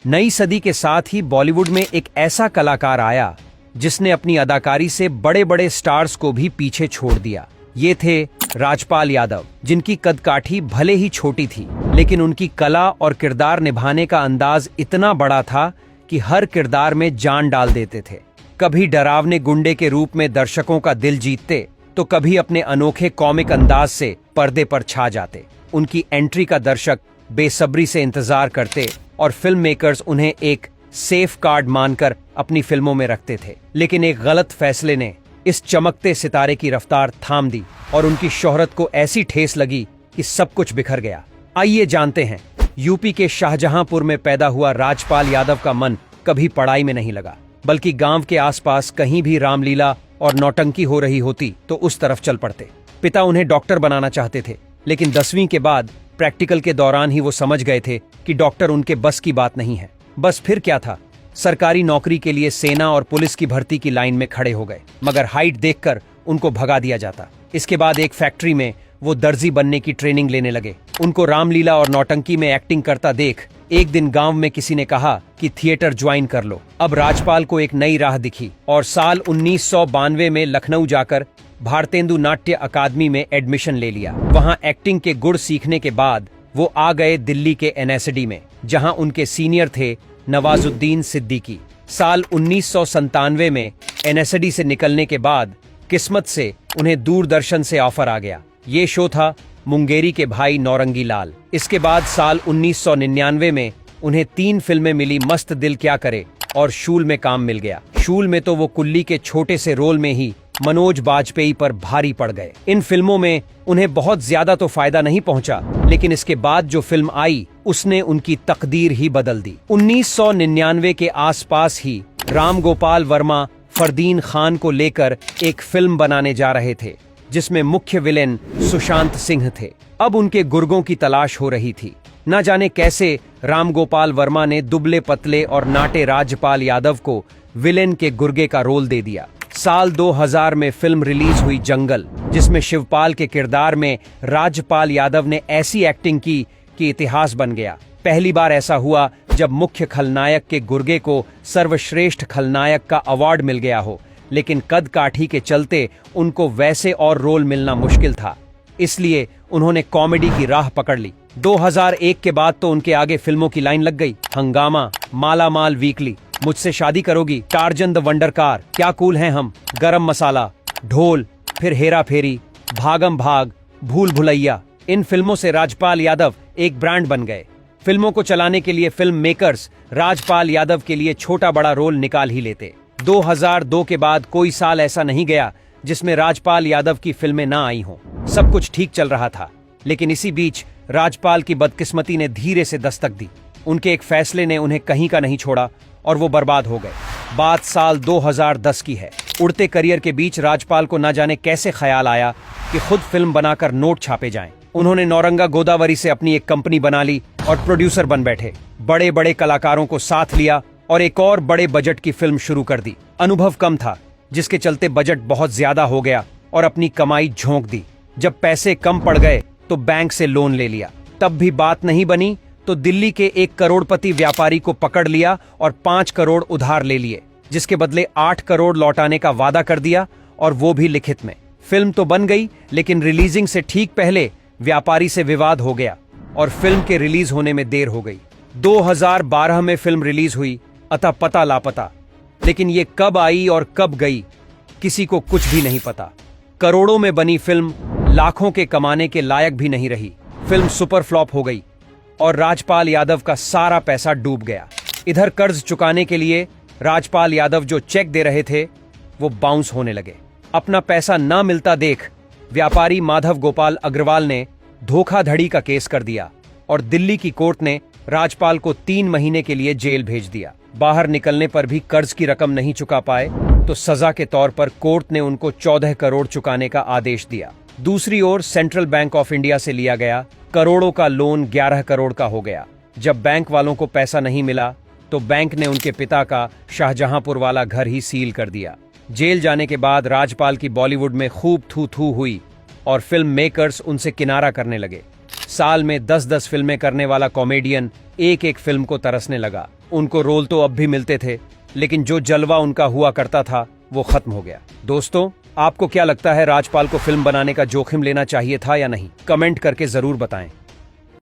नई सदी के साथ ही बॉलीवुड में एक ऐसा कलाकार आया जिसने अपनी अदाकारी से बड़े बड़े स्टार्स को भी पीछे छोड़ दिया। ये थे राजपाल यादव, जिनकी कदकाठी भले ही छोटी थी, लेकिन उनकी कला और किरदार निभाने का अंदाज इतना बड़ा था कि हर किरदार में जान डाल देते थे। कभी डरावने गुंडे के रूप में दर्शकों का दिल जीतते, तो कभी अपने अनोखे कॉमिक अंदाज से पर्दे पर छा जाते। उनकी एंट्री का दर्शक बेसब्री से इंतजार करते और फिल्म मेकर्स उन्हें एक सेफ कार्ड मानकर अपनी फिल्मों में रखते थे। लेकिन एक गलत फैसले ने इस चमकते सितारे की रफ्तार थाम दी और उनकी शोहरत को ऐसी ठेस लगी कि सब कुछ बिखर गया। आइए जानते हैं, यूपी के शाहजहांपुर में पैदा हुआ राजपाल यादव का मन कभी पढ़ाई में नहीं लगा, बल्कि गांव के आसपास कहीं भी रामलीला और नौटंकी हो रही होती तो उस तरफ चल पड़ते। पिता उन्हें डॉक्टर बनाना चाहते थे, लेकिन 10वीं के बाद प्रैक्टिकल के दौरान ही वो समझ गए थे कि डॉक्टर उनके बस की बात नहीं है। बस फिर क्या था, सरकारी नौकरी के लिए सेना और पुलिस की भर्ती की लाइन में खड़े हो गए, मगर हाइट देखकर उनको भगा दिया जाता। इसके बाद एक फैक्ट्री में वो दर्जी बनने की ट्रेनिंग लेने लगे। उनको रामलीला और नौटंकी में एक्टिंग करता देख एक दिन गांव में किसी ने कहा कि थिएटर ज्वाइन कर लो। अब राजपाल को एक नई राह दिखी और साल 1992 में लखनऊ जाकर भारतेंदु नाट्य अकादमी में एडमिशन ले लिया। वहां एक्टिंग के गुण सीखने के बाद वो आ गए दिल्ली के एनएसडी में, जहां उनके सीनियर थे नवाजुद्दीन सिद्दीकी। साल 1997 में एनएसडी से निकलने के बाद किस्मत से उन्हें दूरदर्शन से ऑफर आ गया। ये शो था मुंगेरी के भाई नौरंगी लाल। इसके बाद साल 1999 में उन्हें 3 फिल्में मिली, मस्त दिल क्या करे और शूल में काम मिल गया। शूल में तो वो कुल्ली के छोटे से रोल में ही मनोज बाजपेयी पर भारी पड़ गए। इन फिल्मों में उन्हें बहुत ज्यादा तो फायदा नहीं पहुंचा, लेकिन इसके बाद जो फिल्म आई उसने उनकी तकदीर ही बदल दी। 1999 के आसपास ही राम गोपाल वर्मा फरदीन खान को लेकर एक फिल्म बनाने जा रहे थे, जिसमें मुख्य विलेन सुशांत सिंह थे। अब उनके गुर्गों की तलाश हो रही थी। न जाने कैसे राम गोपाल वर्मा ने दुबले पतले और नाटे राजपाल यादव को विलेन के गुर्गे का रोल दे दिया। साल 2000 में फिल्म रिलीज हुई जंगल, जिसमें शिवपाल के किरदार में राजपाल यादव ने ऐसी एक्टिंग की कि इतिहास बन गया। पहली बार ऐसा हुआ जब मुख्य खलनायक के गुर्गे को सर्वश्रेष्ठ खलनायक का अवार्ड मिल गया हो, लेकिन कद काठी के चलते उनको वैसे और रोल मिलना मुश्किल था, इसलिए उन्होंने कॉमेडी की राह पकड़ ली। 2001 के बाद तो उनके आगे फिल्मों की लाइन लग गई। हंगामा, माला माल वीकली, मुझसे शादी करोगी, टार्जन द वंडर कार, क्या कूल हैं हम, गरम मसाला, ढोल, फिर हेरा फेरी, भागम भाग, भूल भुलैया। इन फिल्मों से राजपाल यादव एक ब्रांड बन गए। फिल्मों को चलाने के लिए फिल्म मेकर्स राजपाल यादव के लिए छोटा बड़ा रोल निकाल ही लेते। 2002 के बाद कोई साल ऐसा नहीं गया जिसमें राजपाल यादव की फिल्में ना आई हों। सब कुछ ठीक चल रहा था, लेकिन इसी बीच राजपाल की बदकिस्मती ने धीरे से दस्तक दी। उनके एक फैसले ने उन्हें कहीं का नहीं छोड़ा और वो बर्बाद हो गए। बात साल 2010 की है। उड़ते करियर के बीच राजपाल को न जाने कैसे ख्याल आया कि खुद फिल्म बनाकर नोट छापे जाएं। उन्होंने नौरंगा गोदावरी से अपनी एक कंपनी बना ली और प्रोड्यूसर बन बैठे। बड़े बड़े कलाकारों को साथ लिया और एक और बड़े बजट की फिल्म शुरू कर दी। अनुभव कम था, जिसके चलते बजट बहुत ज्यादा हो गया और अपनी कमाई झोंक दी। जब पैसे कम पड़ गए तो बैंक से लोन ले लिया। तब भी बात नहीं बनी तो दिल्ली के एक करोड़पति व्यापारी को पकड़ लिया और 5 करोड़ उधार ले लिए, जिसके बदले 8 करोड़ लौटाने का वादा कर दिया, और वो भी लिखित में। फिल्म तो बन गई, लेकिन रिलीजिंग से ठीक पहले व्यापारी से विवाद हो गया और फिल्म के रिलीज होने में देर हो गई। 2012 में फिल्म रिलीज हुई, अतः पता लापता। लेकिन ये कब आई और कब गई, किसी को कुछ भी नहीं पता। करोड़ों में बनी फिल्म लाखों के कमाने के लायक भी नहीं रही। फिल्म सुपर फ्लॉप हो गई और राजपाल यादव का सारा पैसा डूब गया। इधर कर्ज चुकाने के लिए राजपाल यादव जो चेक दे रहे थे वो बाउंस होने लगे। अपना पैसा ना मिलता देख व्यापारी माधव गोपाल अग्रवाल ने धोखाधड़ी का केस कर दिया और दिल्ली की कोर्ट ने राजपाल को 3 महीने के लिए जेल भेज दिया। बाहर निकलने पर भी कर्ज की रकम नहीं चुका पाए तो सजा के तौर पर कोर्ट ने उनको 14 करोड़ चुकाने का आदेश दिया। दूसरी ओर सेंट्रल बैंक ऑफ इंडिया से लिया गया करोड़ों का लोन 11 करोड़ का हो गया। जब बैंक वालों को पैसा नहीं मिला तो बैंक ने उनके पिता का शाहजहांपुर वाला घर ही सील कर दिया। जेल जाने के बाद राजपाल की बॉलीवुड में खूब थू थू हुई और फिल्म मेकर्स उनसे किनारा करने लगे। साल में 10-10 फिल्में करने वाला कॉमेडियन एक एक फिल्म को तरसने लगा। उनको रोल तो अब भी मिलते थे, लेकिन जो जलवा उनका हुआ करता था वो खत्म हो गया। दोस्तों, आपको क्या लगता है, राजपाल को फिल्म बनाने का जोखिम लेना चाहिए था या नहीं? कमेंट करके जरूर बताएं।